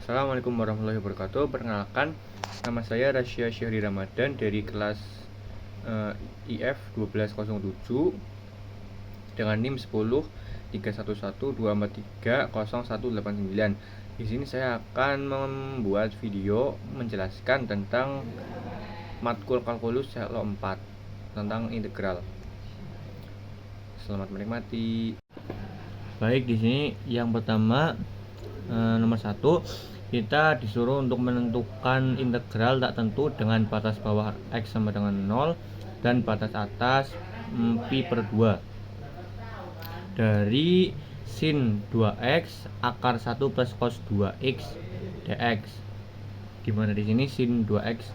Assalamualaikum warahmatullahi wabarakatuh. Perkenalkan, nama saya Rasya Syahri Ramadan dari kelas IF 1207 dengan NIM 10 31124304189. Di sini saya akan membuat video menjelaskan tentang matkul kalkulus selo 4 tentang integral. Selamat menikmati. Baik, di sini yang pertama nomor 1, kita disuruh untuk menentukan integral tak tentu dengan batas bawah x sama dengan 0 dan batas atas pi per 2 dari sin 2x akar 1 plus cos 2x dx. Dimana di sini sin 2x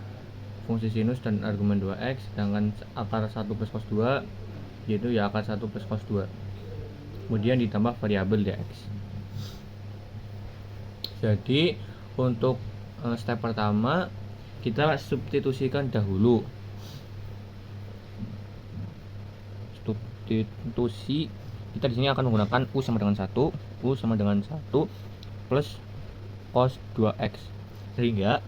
fungsi sinus dan argumen 2x, sedangkan akar 1 plus cos 2 yaitu ya akar 1 plus cos 2, kemudian ditambah variabel dx. Jadi untuk step pertama kita substitusikan dahulu. Substitusi kita di sini akan menggunakan u sama dengan 1, u sama dengan 1 plus cos 2x, sehingga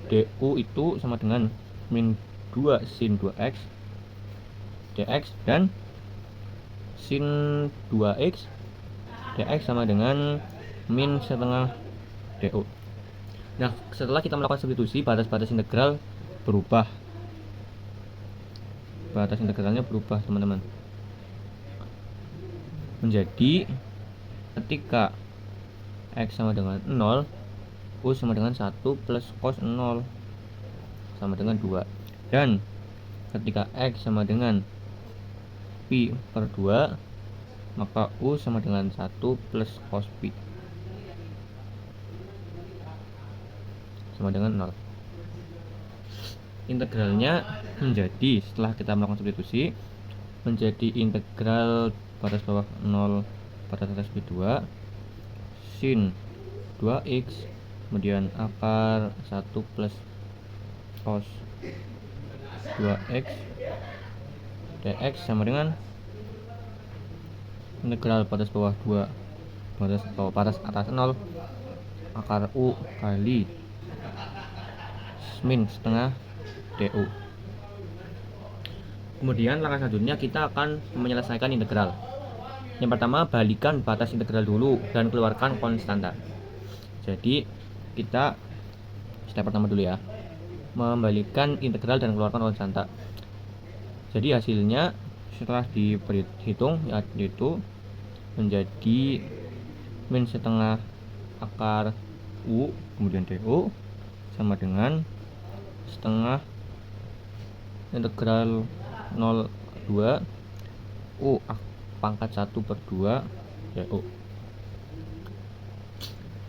du itu sama dengan min 2 sin 2x dx, dan sin 2x dx sama dengan min setengah du. Nah, setelah kita melakukan substitusi, batas-batas integral berubah. Batas integralnya berubah, teman-teman. Menjadi ketika x sama dengan 0, u sama dengan 1 plus cos 0 sama dengan 2. Dan ketika x sama dengan pi per 2, maka u sama dengan 1 plus cos pi sama dengan 0. Integralnya menjadi, setelah kita melakukan substitusi, menjadi integral batas bawah 0 batas atas pi 2 sin 2x kemudian akar 1 plus cos 2x dx sama dengan integral batas bawah 2 batas atas 0 akar u kali min setengah du. Kemudian langkah selanjutnya kita akan menyelesaikan integral. Yang pertama, balikan batas integral dulu dan keluarkan konstanta. Jadi kita step pertama dulu ya, membalikan integral dan keluarkan konstanta. Jadi hasilnya setelah dihitung yaitu menjadi min setengah akar u kemudian du sama dengan setengah integral 0,2 u pangkat 1 per 2 du.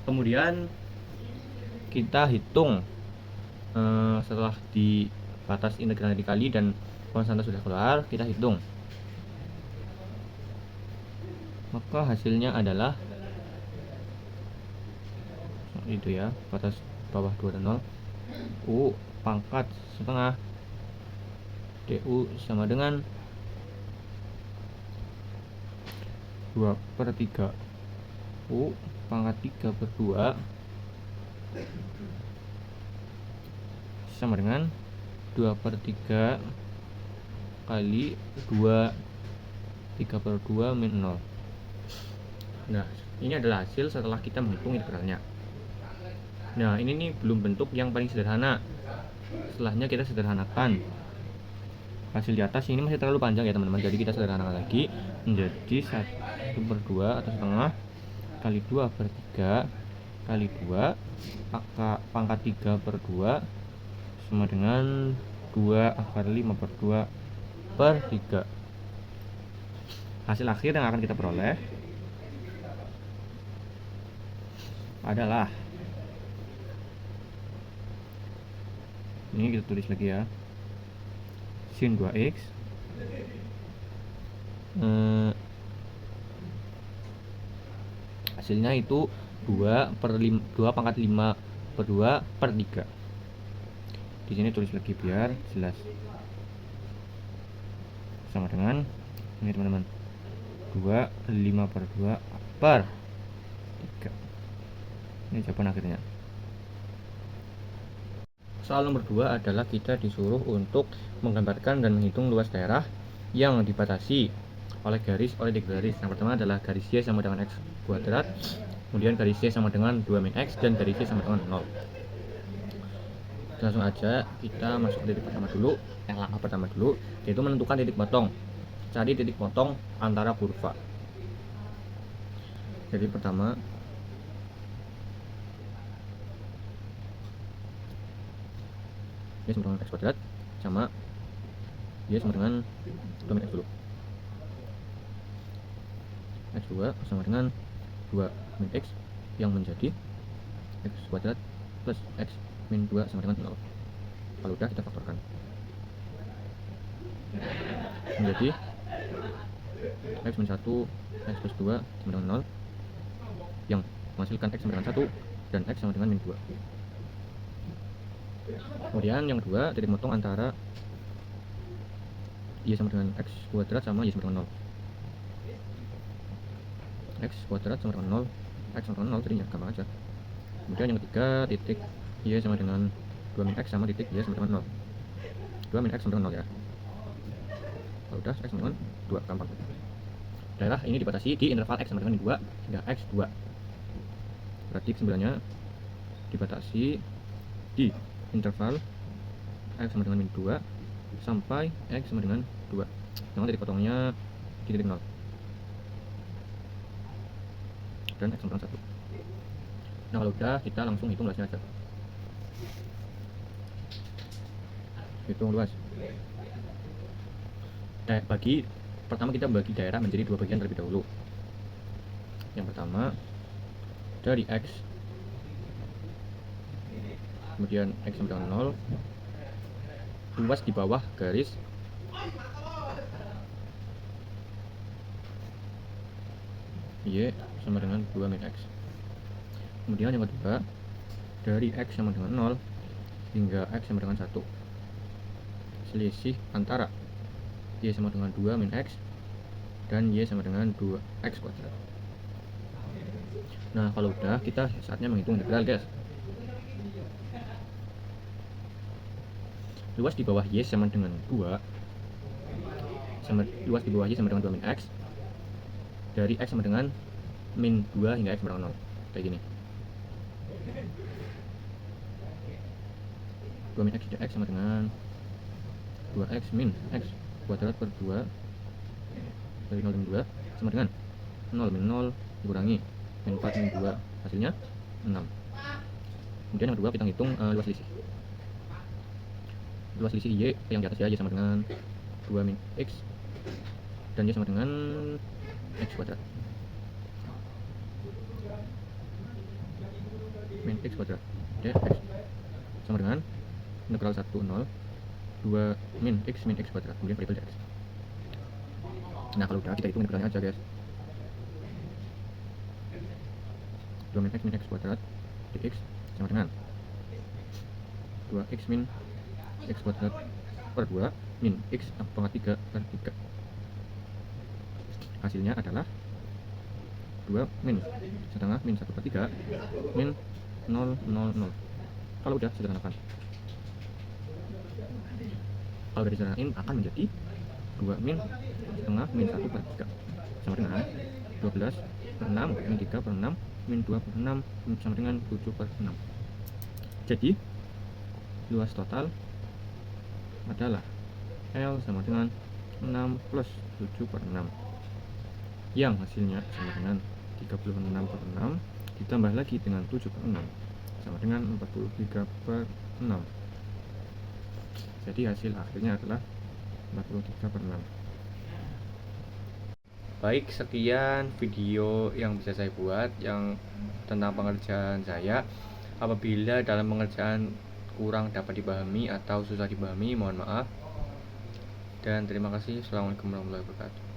Kemudian kita hitung setelah di batas integral dikali dan konstanta sudah keluar, kita hitung, maka hasilnya adalah itu ya, batas bawah 2 dan 0, u pangkat setengah du sama dengan 2 per 3 u pangkat 3 per 2 sama dengan 2 per 3 kali 2 3 per 2 min 0. Nah, ini adalah hasil setelah kita menghitung integralnya. Nah, ini nih belum bentuk yang paling sederhana. Setelahnya kita sederhanakan. Hasil di atas ini masih terlalu panjang ya teman-teman, jadi kita sederhanakan lagi menjadi 1 per 2 atau setengah kali 2 per 3 kali 2 pangkat 3 per 2 sama dengan 2 akar 5 per 2 per 3. Hasil akhir yang akan kita peroleh adalah, ini kita tulis lagi ya, sin 2x hasilnya itu 2 pangkat 5 per 2 per 3. Di sini tulis lagi biar jelas, sama dengan ini teman-teman, 2 5 per 2 per 3. Ini jawaban akhirnya. Soal nomor 2 adalah kita disuruh untuk menggambarkan dan menghitung luas daerah yang dibatasi oleh tiga garis. Yang pertama adalah garis Y sama dengan X kuadrat, kemudian garis Y sama dengan 2 min X, dan garis Y sama dengan 0. Langsung aja kita masuk ke titik pertama dulu. Langkah pertama dulu yaitu menentukan titik potong. Cari titik potong antara kurva. Jadi pertama Y sama dengan X kuadrat sama Y sama dengan 2 min X dulu. X2 sama dengan 2 min X yang menjadi X kuadrat plus X min 2 sama dengan 0. Kalau udah kita faktorkan menjadi X min 1 X plus 2 sama dengan 0 yang menghasilkan X sama dengan 1 dan X sama dengan min 2. Kemudian yang kedua, titik potong antara Y sama dengan X kuadrat sama Y sama dengan 0. X kuadrat sama dengan 0, X sama dengan 0 jadinya gampang aja. Kemudian yang ketiga, titik Y sama dengan 2 min X sama titik Y sama dengan 0. 2 min X sama dengan 0 ya. Kalau udah X sama dengan 2, gampang. Daerah ini dibatasi di interval X sama dengan min 2 hingga X2. Berarti kesimpulannya dibatasi di interval X sama dengan min 2 sampai X sama dengan 2. Namun titik potongnya di titik 0 dan X sama dengan 1. Nah kalau udah kita langsung hitung luasnya aja. Hitung luas. Pertama kita bagi daerah menjadi dua bagian terlebih dahulu. Yang pertama dari X, kemudian X sama dengan 0, luas di bawah garis Y sama dengan 2 min X. Kemudian yang kedua dari X sama dengan 0 hingga X sama dengan 1, selisih antara Y sama dengan 2 min X dan Y sama dengan 2X kuadrat. Nah kalau udah, kita saatnya menghitung integral guys. Luas di bawah Y sama dengan 2 luas di bawah Y sama dengan 2 min X dari X sama dengan min 2 hingga X sama dengan 0, kayak gini. 2 min X X sama dengan 2X min X kuadrat per 2 dari 0 min 2 sama dengan 0 min 0 dikurangi min 4 min 2, hasilnya 6. Kemudian yang kedua kita hitung luas selisih. Luas selisih Y yang di atas ya, Y sama dengan 2 min X dan Y sama dengan X kuadrat. Min X kuadrat dx sama dengan integral 1 0 2 min X kuadrat, kemudian variabel dx. Nah kalau udah, kita hitung integralnya aja guys. 2 min X kuadrat dx sama dengan 2x min X kuadrat per 2 min X pangkat 3 per 3. Hasilnya adalah 2 min setengah min 1 per 3 min 0 0 0. Kalau udah sederhanakan, kalau udah disederhanain akan menjadi 2 min setengah min 1 per 3 sama dengan 12 per 6 min 3 per 6 min 2 per 6 sama dengan 7 per 6. Jadi luas total adalah L sama dengan 6 plus 7 per 6 yang hasilnya sama dengan 36 per 6 ditambah lagi dengan 7 per 6 sama dengan 43 per 6. Jadi hasil akhirnya adalah 43 per 6. Baik, sekian video yang bisa saya buat yang tentang pengerjaan saya. Apabila dalam pengerjaan kurang dapat dipahami atau susah dipahami, mohon maaf. Dan terima kasih. Assalamualaikum warahmatullahi wabarakatuh.